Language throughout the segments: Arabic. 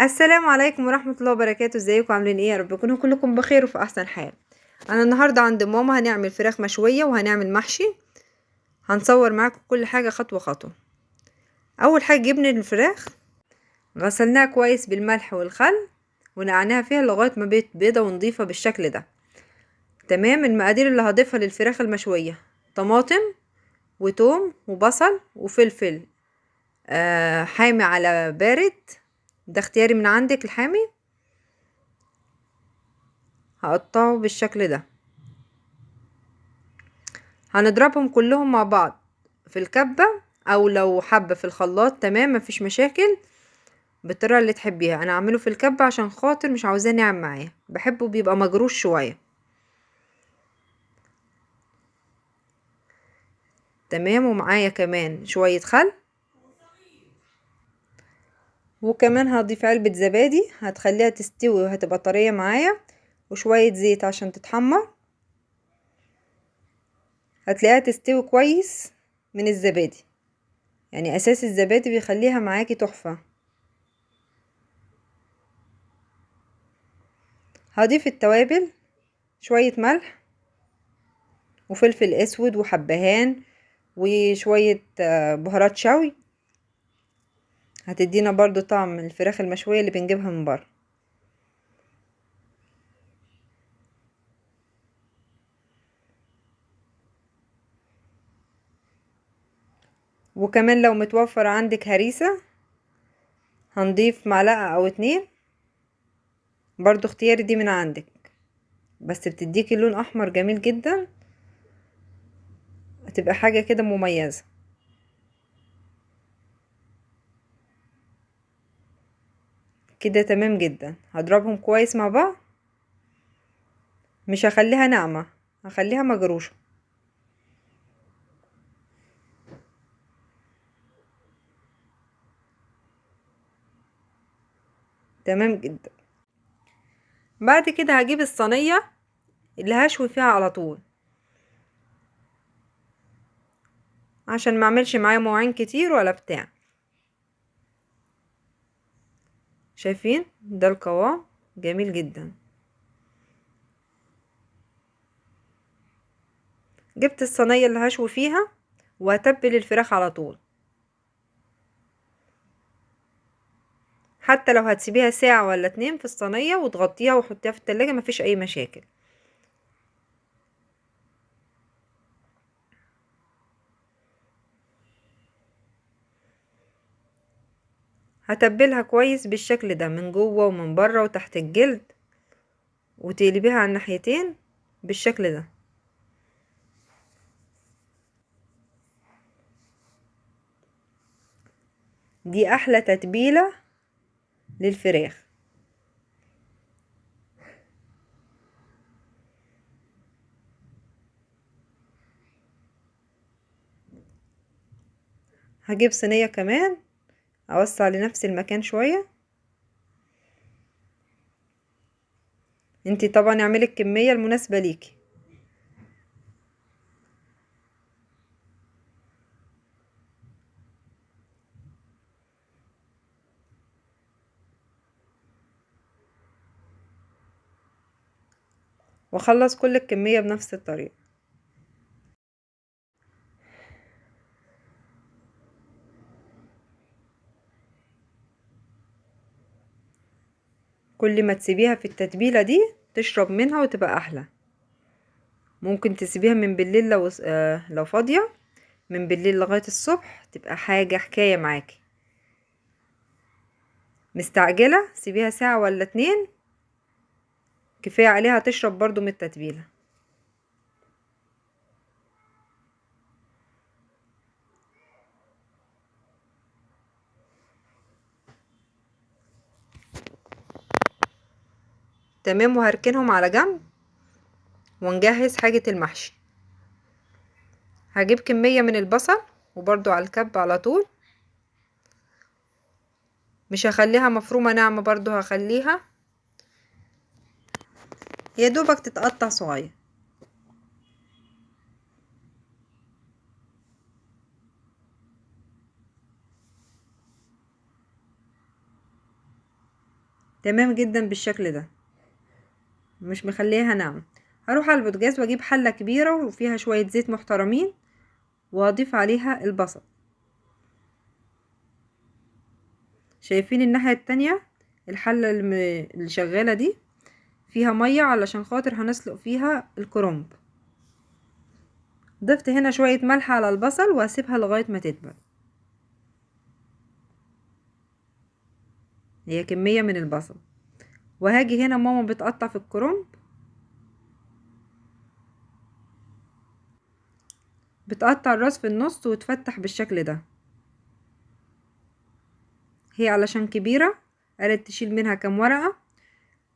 السلام عليكم ورحمة الله وبركاته. ازيكم عاملين ايه؟ يا رب تكونوا كلكم بخير وفي احسن حال. انا النهاردة عند ماما هنعمل فراخ مشوية وهنعمل محشي. هنصور معاكم كل حاجة خطوة خطوة. اول حاجة جبنا الفراخ، غسلناها كويس بالملح والخل ونقعناها فيها لغاية ما بقت بيضة ونضيفة بالشكل ده. تمام. المقادير اللي هضيفها للفراخ المشوية: طماطم وتوم وبصل وفلفل حامي على بارد، ده اختياري من عندك الحامي. هقطعه بالشكل ده. هنضربهم كلهم مع بعض في الكبة او لو حابة في الخلاط، تمام، مفيش مشاكل، بالطريقة اللي تحبيها. انا اعمله في الكبة عشان خاطر مش عاوزاه ناعم معايا، بحبه بيبقى مجروش شوية. تمام. ومعايا كمان شوية خل، وكمان هضيف علبة زبادي هتخليها تستوي وهتبقى طرية معايا، وشوية زيت عشان تتحمر. هتلاقيها تستوي كويس من الزبادي، يعني اساس الزبادي بيخليها معاكي تحفة. هضيف التوابل: شوية ملح وفلفل اسود وحبهان وشوية بهارات شوي، هتدينا برضو طعم الفراخ المشوية اللي بنجيبها من بره. وكمان لو متوفر عندك هريسة هنضيف معلقة او 2، برضو اختياري، دي من عندك، بس بتديكي لون احمر جميل جدا، هتبقى حاجة كده مميزة. كده تمام جدا. هضربهم كويس مع بعض، مش هخليها ناعمة، هخليها مجروشة. تمام جدا. بعد كده هجيب الصينية اللي هشوي فيها على طول، عشان ما اعملش معايا مواعين كتير ولا بتاع. شايفين ده القوام جميل جدا. جبت الصينية اللي هشوي فيها وهتبل الفراخ على طول، حتى لو هتسيبيها ساعة ولا 2 في الصينية وتغطيها وحطيها في التلاجة مفيش اي مشاكل. هتبلها كويس بالشكل ده من جوه ومن بره وتحت الجلد، وتقلبيها على الناحيتين بالشكل ده. دي احلى تتبيلة للفراخ. هجيب صينية كمان اوسع لنفس المكان شوية. انتي طبعا اعملي الكمية المناسبة ليكي. واخلص كل الكمية بنفس الطريقة. كل ما تسيبيها في التتبيلة دي تشرب منها وتبقى احلى. ممكن تسيبيها من بالليل لو فاضية، من بالليل لغاية الصبح تبقى حاجة حكاية معاكي. مستعجلة سيبيها ساعة ولا 2، كفاية عليها تشرب برضو من التتبيلة. تمام. وهركنهم على جنب ونجهز حاجة المحشي. هجيب كمية من البصل وبرضو على الكب على طول، مش هخليها مفرومة ناعمة، برضو هخليها يا دوبك تتقطع صغير. تمام جدا بالشكل ده، مش مخليها ناعمة. هروح على البوتاجاز واجيب حلة كبيرة وفيها شوية زيت محترمين، واضيف عليها البصل. شايفين الناحية التانية الحلة اللي شغالة دي فيها مية علشان خاطر هنسلق فيها الكرنب. ضفت هنا شوية ملح على البصل وهسيبها لغاية ما تدبل. هي كمية من البصل. وهاجي هنا ماما بتقطع في الكرنب، بتقطع الراس في النص وتفتح بالشكل ده. هي علشان كبيرة قالت تشيل منها كام ورقة،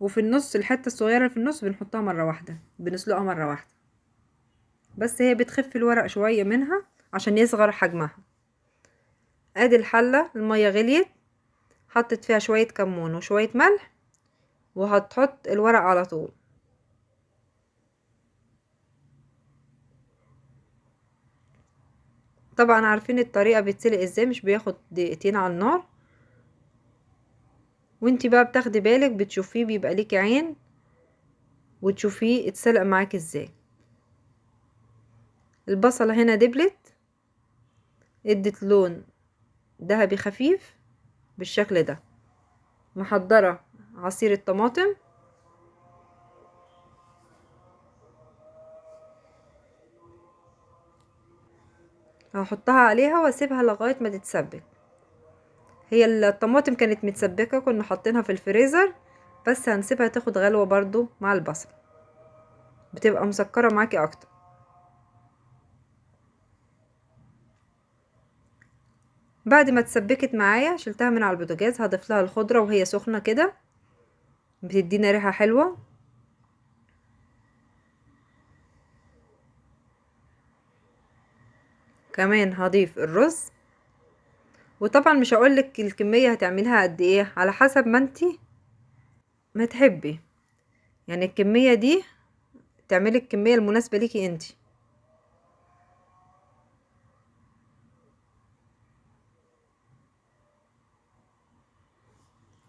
وفي النص الحتة الصغيرة اللي في النص بنحطها مرة واحدة، بنسلقها مرة واحدة، بس هي بتخف الورق شوية منها عشان يصغر حجمها. ادي الحلة المية غليت، حطت فيها شوية كمون وشوية ملح، وهتحط الورق على طول. طبعا عارفين الطريقة بيتسلق ازاي، مش بياخد دقيقتين على النار. وانتي بقى بتاخدي بالك، بتشوفيه بيبقى ليكي عين وتشوفيه اتسلق معاك ازاي. البصلة هنا دبلت، ادت لون ذهبي خفيف بالشكل ده. محضرة عصير الطماطم، هحطها عليها واسيبها لغاية ما تتسبك. هي الطماطم كانت متسبكة، كنا حاطينها في الفريزر، بس هنسيبها تاخد غلوة برضو مع البصل، بتبقى مسكرة معاكي اكتر. بعد ما اتسبكت معايا شلتها من على البوتاجاز، هضيف لها الخضرة وهي سخنة كده، بتدينا ريحة حلوة. كمان هضيف الرز، وطبعا مش هقولك الكمية هتعملها قد ايه، على حسب ما انتي ما تحبي، يعني الكمية دي تعملي الكمية المناسبة ليكي انتي.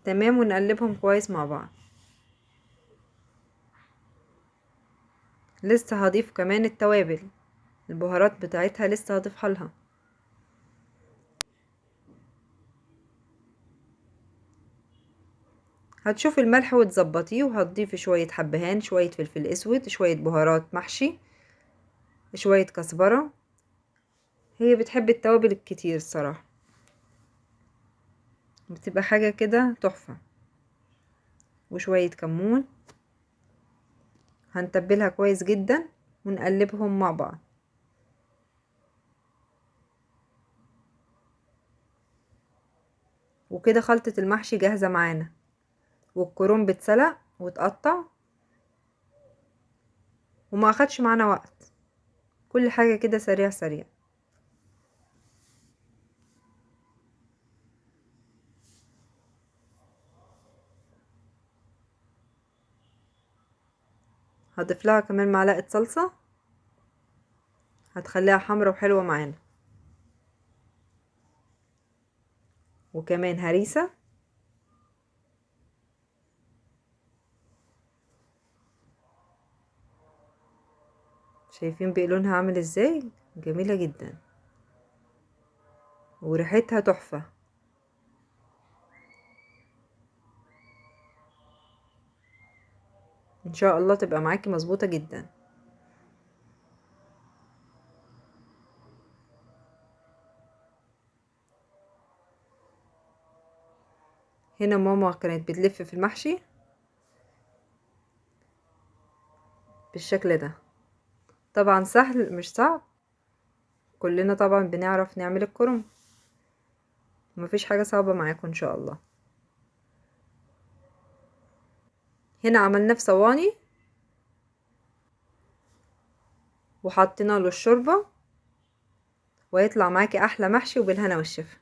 تمام، ونقلبهم كويس مع بعض. لسه هضيف كمان التوابل، البهارات بتاعتها لسه هضيفها لها. هتشوفي الملح وتظبطيه، وهتضيفي شوية حبهان، شوية فلفل اسود، شوية بهارات محشي، شوية كزبرة. هي بتحب التوابل الكتير الصراحة، بتبقى حاجة كده تحفة. وشوية كمون. هنتبلها كويس جدا ونقلبهم مع بعض. وكده خلطة المحشي جاهزة معانا، والكرنب اتسلق واتقطع وما اخدش معانا وقت، كل حاجة كده سريع سريع. هضيف لها كمان معلقة صلصة، هتخليها حمرا وحلوة معانا. وكمان هريسة. شايفين بقى لونها عامل ازاي؟ جميلة جدا وريحتها تحفة. ان شاء الله تبقى معاكي مظبوطة جدا. هنا ماما كانت بتلف في المحشي بالشكل ده. طبعا سهل مش صعب، كلنا طبعا بنعرف نعمل الكرنب، مفيش حاجة صعبة معاكم ان شاء الله. هنا عملناه في صواني وحطينا له الشوربة، ويطلع معاكي احلى محشي وبالهنا والشفا.